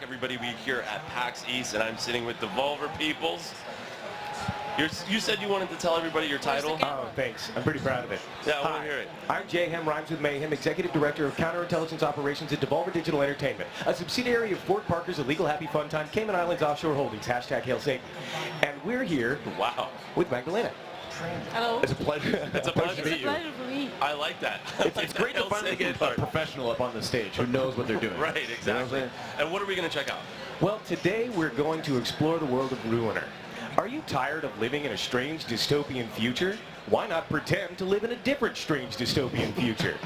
everybody. We're here at PAX East, and I'm sitting with Devolver Peoples. You said you wanted to tell everybody your title? Oh, thanks. I'm pretty proud of it. Yeah, I want to hear it. I'm Jayhem, rhymes with Mayhem, Executive Director of Counterintelligence Operations at Devolver Digital Entertainment, a subsidiary of Fort Parker's Illegal Happy Fun Time, Cayman Islands Offshore Holdings, hashtag Hail Satan. And we're here with Magdalena. Hello. It's a pleasure. It's a pleasure to meet you. It's a pleasure for me. I like that. It's great to finally get a professional up on the stage who knows what they're doing. Right, exactly. You know and what are we going to check out? Well, today we're going to explore the world of Ruiner. Are you tired of living in a strange dystopian future? Why not pretend to live in a different strange dystopian future?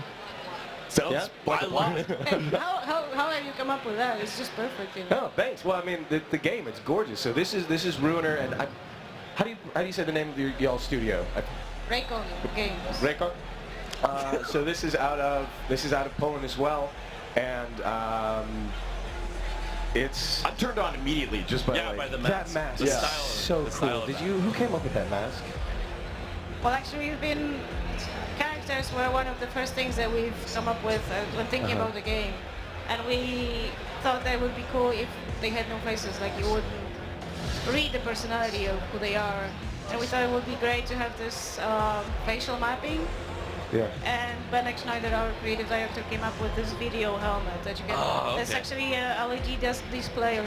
Sounds like I love it. And how have you come up with that? It's just perfect, you know. Oh, thanks. Well, I mean, the game, it's gorgeous. So this is Ruiner, and how do you say the name of y'all's studio? Raycon Games. Raycon. So this is out of Poland as well, and it's. I'm turned on immediately just by by the mask. That mask. The style. So cool. Who came up with that mask? Well, actually, characters were one of the first things that we've come up with when thinking about the game, and we thought that would be cool if they had no faces, like you wouldn't read the personality of who they are. And we thought it would be great to have this facial mapping. Yeah. And Ben Schneider, our creative director, came up with this video helmet that you can. Oh, okay. It's actually a LED display of.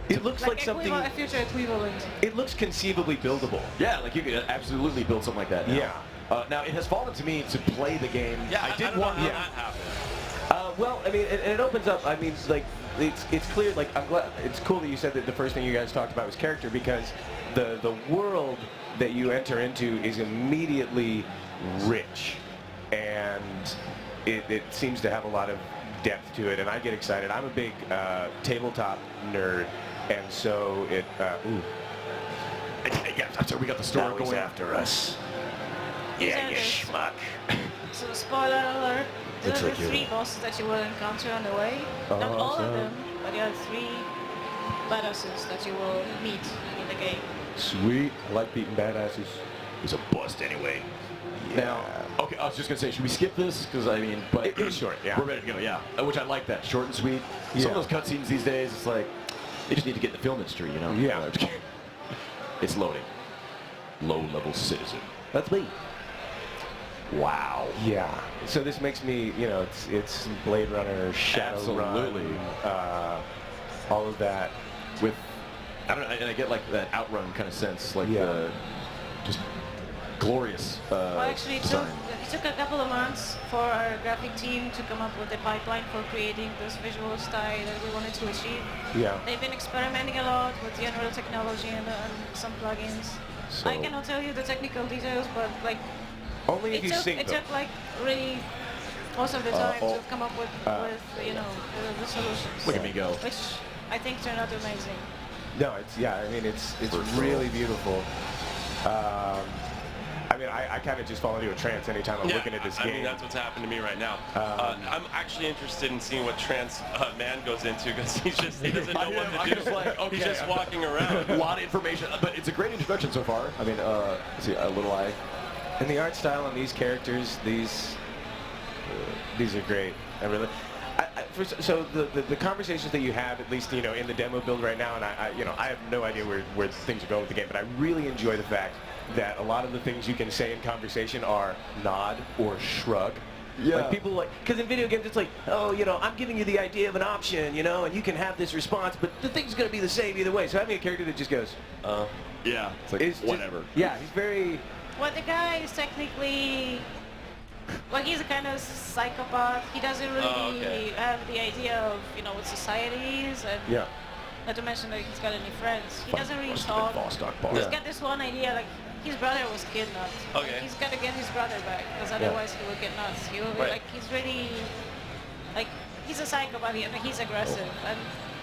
It looks like something. A future equivalent. It looks conceivably buildable. Yeah, like you could absolutely build something like that now. Yeah. Now, it has fallen to me to play the game. Yeah, I did want that happen. Well, I mean, and it opens up. I mean, like, it's clear. Like, I'm glad. It's cool that you said that the first thing you guys talked about was character, because the world that you enter into is immediately rich, and it seems to have a lot of depth to it, and I get excited. I'm a big tabletop nerd, and so it. Yeah, that's where we got the story Now he's going after us. Yeah, you schmuck. So spoiler alert, there Looks are like you. 3 bosses that you will encounter on the way. Not all of them, but there are 3 badasses that you will meet in the game. Sweet. I like beating badasses. He's a bust anyway. Yeah. Now, okay, I was just gonna say, should we skip this? Because I mean, but It's short, yeah. We're ready to go, yeah. Which I like that, short and sweet. Some of those cutscenes these days, it's like they just need to get in the film industry, you know? Yeah. It's loading. Low-level citizen. That's me. Wow. Yeah. So this makes me, you know, it's Blade Runner, Absolutely. Shadowrun, all of that. With, I don't know, and I get like that Outrun kind of sense, like the just glorious Well, actually, it design. took a couple of months for our graphic team to come up with a pipeline for creating this visual style that we wanted to achieve. Yeah. They've been experimenting a lot with the Unreal technology and some plugins. So I cannot tell you the technical details, but like only if you sing it them. took like really most of the time to come up with you know the solutions. Look at me go. Which I think turned out amazing. No, I mean, it's really beautiful. I mean, I kind of just fall into a trance anytime I'm looking at this game. I mean, that's what's happened to me right now. I'm actually interested in seeing what trance man goes into, because he doesn't know what to do. He's just walking around. A lot of information, but it's a great introduction so far. I mean, let's see, a little eye. And the art style on these characters, these are great. I really. So the conversations that you have, at least, you know, in the demo build right now, and I have no idea where things are going with the game, but I really enjoy the fact that a lot of the things you can say in conversation are nod or shrug. Yeah. Like people like, because in video games it's like, oh, you know, I'm giving you the idea of an option, you know, and you can have this response, but the thing's going to be the same either way. So having a character that just goes, yeah, it's like whatever. Yeah, he's very. Well, the guy is technically. Well, he's a kind of psychopath. He doesn't really have the idea of, you know, what society is, and not to mention that he's got any friends. He doesn't really talk. He's got this one idea, like his brother was kidnapped. Okay. Like, he's got to get his brother back, because otherwise he will get nuts. He will be like, he's really, like, he's a psychopath, and he's aggressive. And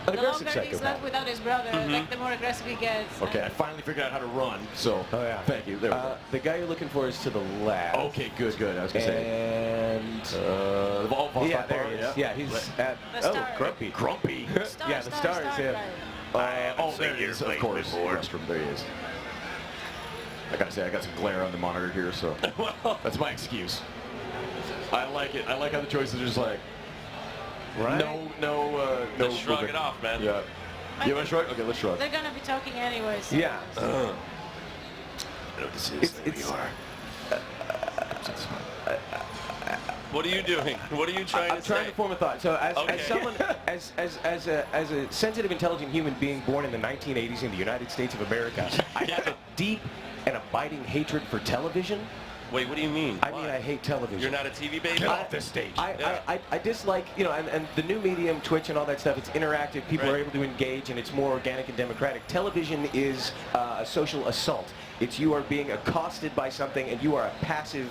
the longer he's left without his brother, like the more aggressive he gets. Okay, I finally figured out how to run, so thank you. There we go. The guy you're looking for is to the left. Okay, good. I was going to say. And there he is. Yeah, he's at Grumpy. Grumpy. Yeah, the stars. Yeah. There he is, of course. Restroom, there he is. I gotta say, I got some glare on the monitor here, so that's my excuse. I like it. I like how the choices are just like, Right? No. Let's shrug moving. it off, man. Yeah. I You want to shrug? Okay, let's shrug. They're gonna be talking anyway. So. Yeah. I know what this is. It's- What are you doing? What are you trying I'm to trying say? to form a thought. So as Okay. someone, as a sensitive, intelligent human being born in the 1980s in the United States of America, I have a deep and abiding hatred for television. Wait, what do you mean? I mean, I hate television. You're not a TV baby? Get off this stage. I dislike, you know, and the new medium, Twitch and all that stuff, it's interactive, people Right. are able to engage, and it's more organic and democratic. Television is a social assault. It's you are being accosted by something, and you are a passive,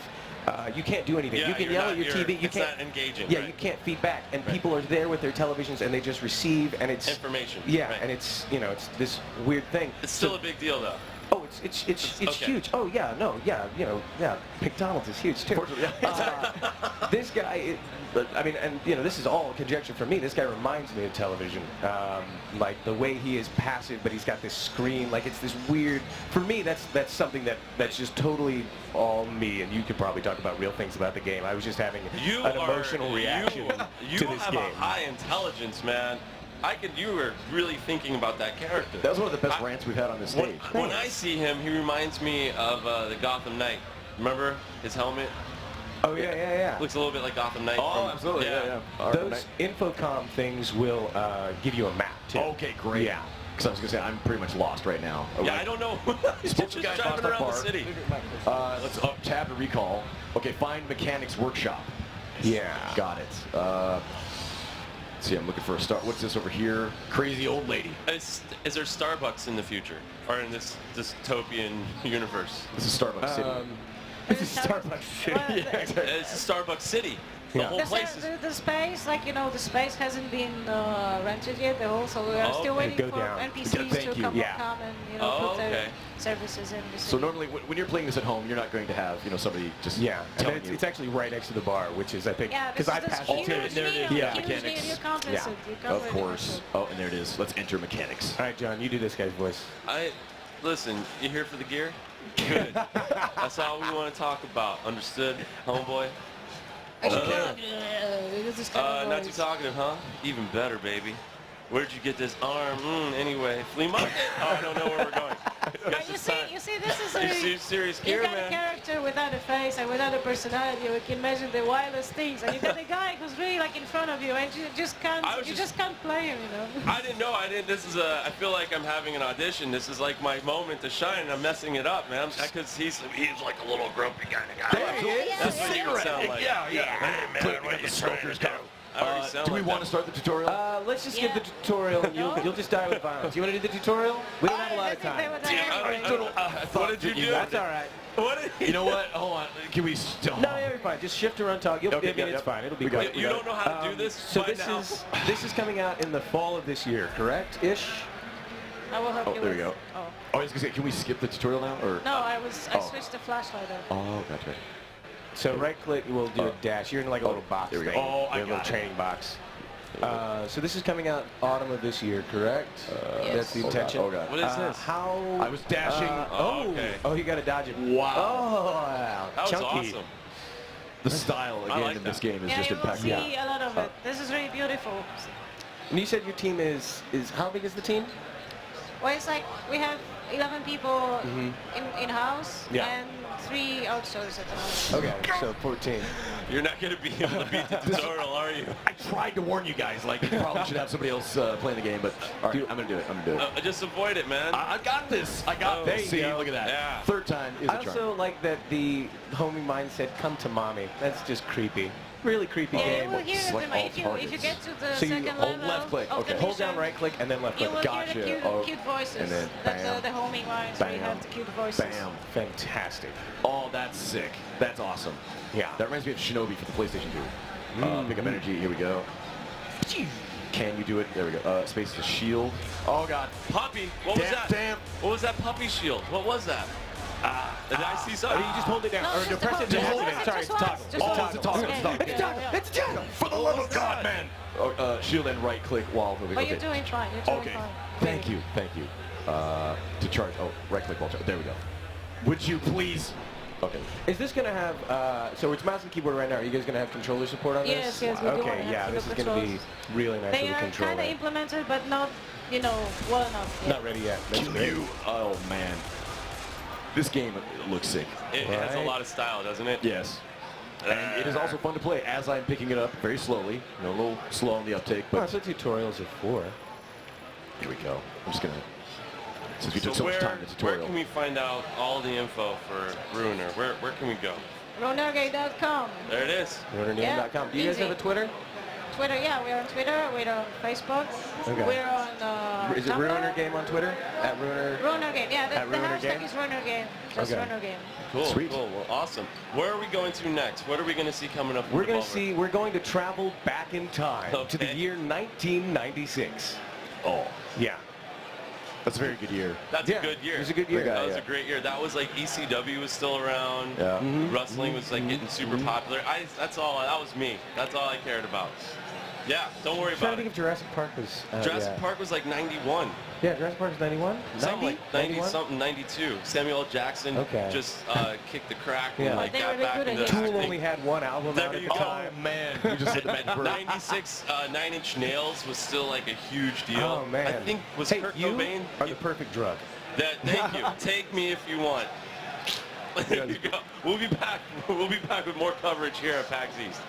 you can't do anything. Yeah, you can you're yell not- at your you're- TV, you it's can't, not engaging, yeah, right. you can't feedback, and Right. people are there with their televisions, and they just receive, and it's Information. Yeah, Right. and it's, you know, it's this weird thing. It's still a big deal, though. Oh, it's okay. huge. Oh yeah, no, yeah, you know, yeah. McDonald's is huge too. This guy, I mean, and you know, this is all conjecture from me. This guy reminds me of television, like the way he is passive, but he's got this screen. Like it's this weird. For me, that's something that's just totally all me. And you could probably talk about real things about the game. I was just having an emotional reaction You to this have game. a high intelligence, man. You were really thinking about that character. That was one of the best rants we've had on this stage. When I see him, he reminds me of the Gotham Knight. Remember his helmet? Oh yeah. Looks a little bit like Gotham Knight. Oh, absolutely. Yeah. All right, Those Infocom things will give you a map too. Okay, great. Yeah. Because I was going to say, I'm pretty much lost right now. Yeah, I don't know. He's Spoke just to guys driving lost our around the bar. city. Let's tab to recall. Okay, find mechanics workshop. Yeah. Got it. See, I'm looking for a start. What's this over here? Crazy old lady. Is there Starbucks in the future, or in this dystopian universe? This is Starbucks City. This is Starbucks City. Well, Yeah, exactly. It's Starbucks City. The Yeah. whole place is. The space, like, you know, the space hasn't been rented yet. They're also, we are Oh, still okay. waiting Go for down. NPCs Thank to you. come, Yeah. come and, you know, Oh, put their okay. services in the city. So normally, when you're playing this at home, you're not going to have, somebody just Yeah, and telling then you. it's actually right next to the bar, which is, I think, Yeah, because this I is passed the it. huge There it is. deal, Yeah, huge mechanics. deal. You can't miss Yeah. it. You can't Of really course. miss it. Oh, and there it is. Let's enter mechanics. All right, John, you do this guy's voice. Listen, you here for the gear? Good. That's all we want to talk about. Understood, homeboy? This is kind of Not too voice. talkative, huh? Even better, baby. Where'd you get this arm? Anyway, flea market? Oh, I don't know where we're going. But you see, this is You serious you gear, got a man? character without a face and without a personality. We can imagine the wildest things, and you got a guy who's really like in front of you, and you just can't, I was you just- just can't play him, you know. I didn't know. This is I feel like I'm having an audition. This is like my moment to shine, and I'm messing it up, man. Because he's like a little grumpy kind of guy. That's what he would sound like. Yeah. Hey, man, what are you trying to do? I already sound Do we like want that. to start the tutorial? Let's just Yeah. give the tutorial, and No. you'll just die with violence. You want to do the tutorial? We don't have a lot of time. What did you do? That's all right. What did You know what? Hold on. Can we still? No, you're fine. Just shift to run talk. You'll, Okay, I mean, yeah, it's yeah. fine. It'll be We got great. it, You don't know how to do this So by this now? is coming out in the fall of this year, correct? Ish. I will help Oh, you there with. we go. Oh. I was going to say, can we skip the tutorial now? Or? No, I Oh. switched the flashlight on. Oh, gotcha. So right click, we'll do a dash. You're in like a little box there we go. thing. Oh, I a little got it. training box. So this is coming out autumn of this year, correct? Yes. That's the Oh, God. intention. Oh, God. What is this? How? I was dashing. Oh, okay. Oh, you got to dodge it. Wow. Oh, wow. That was Chunky. awesome. The style, I again, like in this that. game is Yeah, just you will impeccable. see a lot of it. This is really beautiful. And you said your team is how big is the team? Well, it's like we have 11 people in house Yeah. and 3 outsourced at the moment. Okay, so 14. You're not going to be able to beat the tutorial, are you? I tried to warn you guys, like, you probably should have somebody else playing the game, but all right, I'm going to do it. I'm going to do it. Just avoid it, man. I got this. I got Oh, this. there you See, go. look at that. Yeah. Third time is I a charm. also like that the homie mind said, "Come to mommy." That's just creepy. Really creepy Yeah, you game. will hear It's it like all if you targets. get to the So you second hold level left click, of the okay. Hold down mission, right click and then left you click. will Gotcha. hear the cute, Oh, cute voices. and then That's bam. the homing minds. We Bam. have the cute voices. Bam. Fantastic. Oh, that's sick. That's awesome. Yeah. That reminds me of Shinobi for the PlayStation 2. Pick up energy. Here we go. Can you do it? There we go. Space to shield. Oh, God. Puppy. What was Damn, that? damn. What was that puppy shield? What was that? Did I see Oh, something? you just hold it down. No, or just press it to to hold hold it. it. Sorry, Just it's a once, toggle. just Oh, once. it's a toggle. Okay. It's a toggle. Yeah, It's a toggle. yeah. It's a toggle. For the love of God, man. Oh, shield and right click while moving. But Okay. you're doing fine. You're doing Okay. fine. Thank you. Thank you. To charge. Oh, right click while charge. There we go. Would you please? Okay. Is this going to have, so it's mouse and keyboard right now. Are you guys going to have controller support on Yes, this? yes, we do want to Okay, have yeah, this is keyboard going to be really nice They with a are controller. kind of implemented, but not, you know, well enough yet. Not ready yet. That's Can great. you? Oh man, this game looks sick. It has a Right. lot of style, doesn't it? Yes. And it is also fun to play as I'm picking it up very slowly. You know, a little slow on the uptake, Oh, but that's what tutorials are for. here we go. I'm just gonna. Since we took So so much where, time in the where tutorial. can we find out all the info for Ruiner? Where can we go? Ronergate.com. There it is. RunerGame.com. Do you guys easy. have a Twitter? Twitter, yeah, we're on Twitter, we're on Facebook, Okay. we're on Is it Tumblr. Ruiner Game on Twitter? At Ruiner? Runner Game, yeah, At the Runner hashtag Game? is Runner Game, just Okay. Runner Game. Cool, Sweet. cool. Well, awesome. Where are we going to next? What are we going to see coming up? We're going to travel back in time to the Okay. year 1996. Oh, Yeah. that's a very good year. That's Yeah, a good year. it was a good year. That Yeah, was yeah. a great year. That was like ECW was still around. Yeah. Wrestling was like getting super popular. That's all. That was me. That's all I cared about. Yeah, don't worry I'm trying about to think it. if Jurassic Park was... Jurassic yeah. Park was like 91. Yeah, Jurassic Park was 91? Something 90? like 90 something, 92. Samuel L. Jackson Okay. just kicked the crack Yeah. and like They got were back good at into it. Tool acting. only had one album There out at you the go. time. man, you just said the magic word. 96 Nine Inch Nails was still like a huge deal. Oh, man. I think was hey, Kurt you Cobain. are the perfect drug. Thank you. Take me if you want. There you go. We'll be back. We'll be back with more coverage here at PAX East.